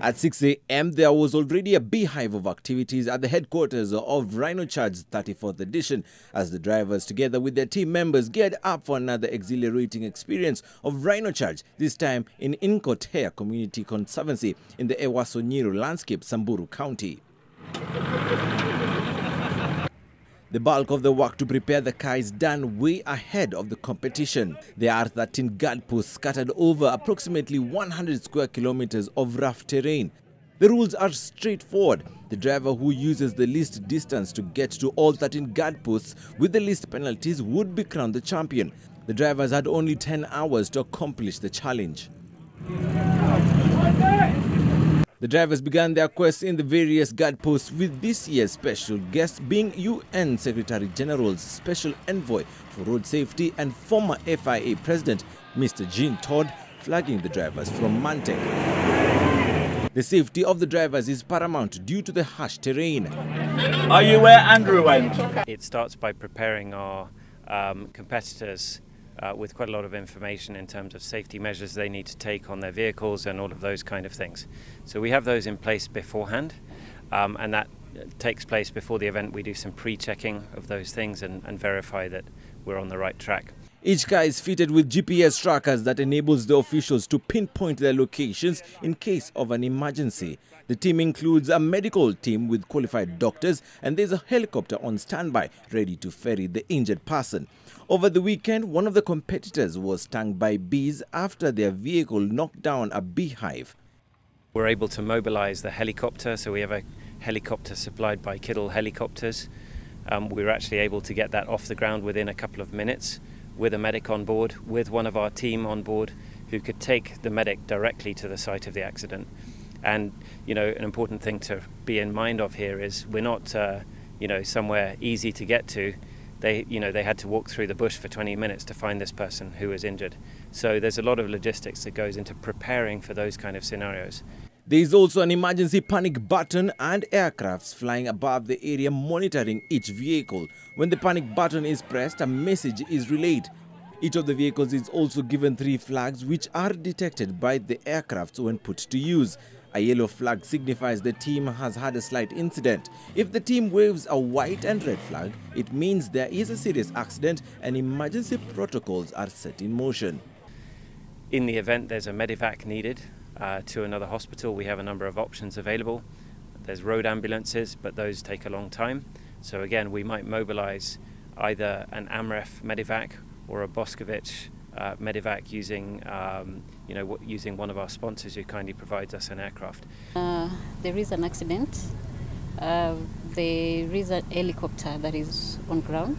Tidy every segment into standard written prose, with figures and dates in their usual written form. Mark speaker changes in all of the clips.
Speaker 1: At 6 a.m., there was already a beehive of activities at the headquarters of Rhino Charge 34th edition as the drivers, together with their team members, geared up for another exhilarating experience of Rhino Charge, this time in Nkotea Community Conservancy in the Ewasonyiro landscape, Samburu County. The bulk of the work to prepare the car is done way ahead of the competition. There are 13 guard posts scattered over approximately 100 square kilometers of rough terrain. The rules are straightforward. The driver who uses the least distance to get to all 13 guard posts with the least penalties would be crowned the champion. The drivers had only 10 hours to accomplish the challenge. The drivers began their quest in the various guard posts, with this year's special guest being UN Secretary General's Special Envoy for Road Safety and former FIA President Mr. Jean Todd flagging the drivers from Mantek. The safety of the drivers is paramount due to the harsh terrain.
Speaker 2: Are you where Andrew went?
Speaker 3: It starts by preparing our competitors with quite a lot of information in terms of safety measures they need to take on their vehicles and all of those kind of things. So we have those in place beforehand, and that takes place before the event. We do some pre-checking of those things and verify that we're on the right track.
Speaker 1: Each car is fitted with GPS trackers that enables the officials to pinpoint their locations in case of an emergency. The team includes a medical team with qualified doctors, and there's a helicopter on standby ready to ferry the injured person. Over the weekend, one of the competitors was stung by bees after their vehicle knocked down a beehive.
Speaker 3: We're able to mobilize the helicopter, so we have a helicopter supplied by Kiddle Helicopters. We were actually able to get that off the ground within a couple of minutes with a medic on board, with one of our team on board who could take the medic directly to the site of the accident. And, you know, an important thing to be in mind of here is we're not, somewhere easy to get to. They had to walk through the bush for 20 minutes to find this person who was injured. So there's a lot of logistics that goes into preparing for those kind of scenarios.
Speaker 1: There is also an emergency panic button and aircrafts flying above the area monitoring each vehicle. When the panic button is pressed, a message is relayed. Each of the vehicles is also given 3 flags which are detected by the aircrafts when put to use. A yellow flag signifies the team has had a slight incident. If the team waves a white and red flag, it means there is a serious accident and emergency protocols are set in motion.
Speaker 3: In the event there's a medevac needed to another hospital, we have a number of options available. There's road ambulances, but those take a long time. So again, we might mobilize either an AMREF medevac or a Boscovich medevac using using one of our sponsors who kindly provides us an aircraft.
Speaker 4: There is an accident. There is a helicopter that is on ground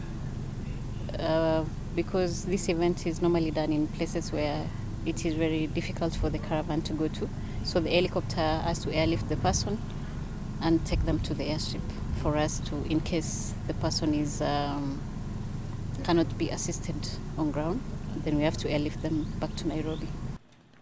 Speaker 4: because this event is normally done in places where it is very difficult for the caravan to go to. So the helicopter has to airlift the person and take them to the airstrip for us to, in case the person is cannot be assisted on ground, then we have to airlift them back to Nairobi.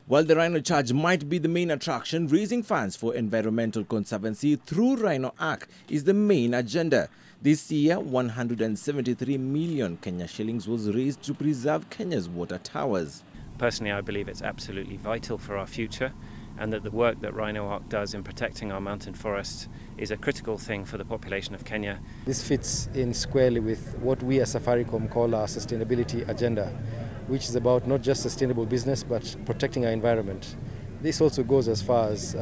Speaker 1: While the Rhino Charge might be the main attraction, raising funds for environmental conservancy through Rhino Arc is the main agenda. This year, 173 million Kenya shillings was raised to preserve Kenya's water towers.
Speaker 3: Personally, I believe it's absolutely vital for our future, and that the work that Rhino Arc does in protecting our mountain forests is a critical thing for the population of Kenya.
Speaker 5: This fits in squarely with what we as Safaricom call our sustainability agenda, which is about not just sustainable business but protecting our environment. This also goes as far as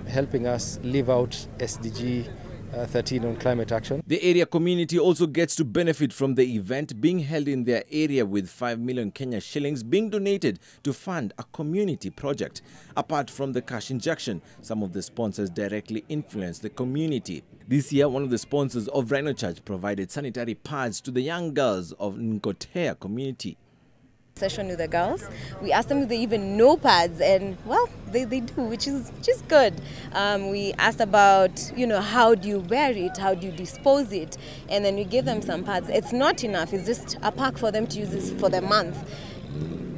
Speaker 5: helping us live out SDG 13 on climate action.
Speaker 1: The area community also gets to benefit from the event being held in their area, with 5 million Kenya shillings being donated to fund a community project. Apart from the cash injection, some of the sponsors directly influence the community. This year, one of the sponsors of Rhino Charge provided sanitary pads to the young girls of Nkotea community.
Speaker 6: Session with the girls, we asked them if they even know pads, and well, they do, which is good. We asked about, how do you wear it, how do you dispose it, and then we gave them some pads. It's not enough, it's just a pack for them to use this for the month,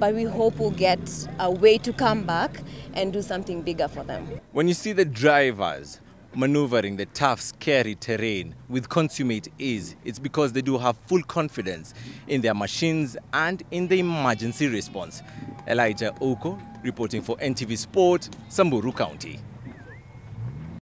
Speaker 6: but we hope we'll get a way to come back and do something bigger for them.
Speaker 1: When you see the drivers maneuvering the tough, scary terrain with consummate ease, it's because they do have full confidence in their machines and in the emergency response. Elijah Oko reporting for NTV Sport, Samburu County.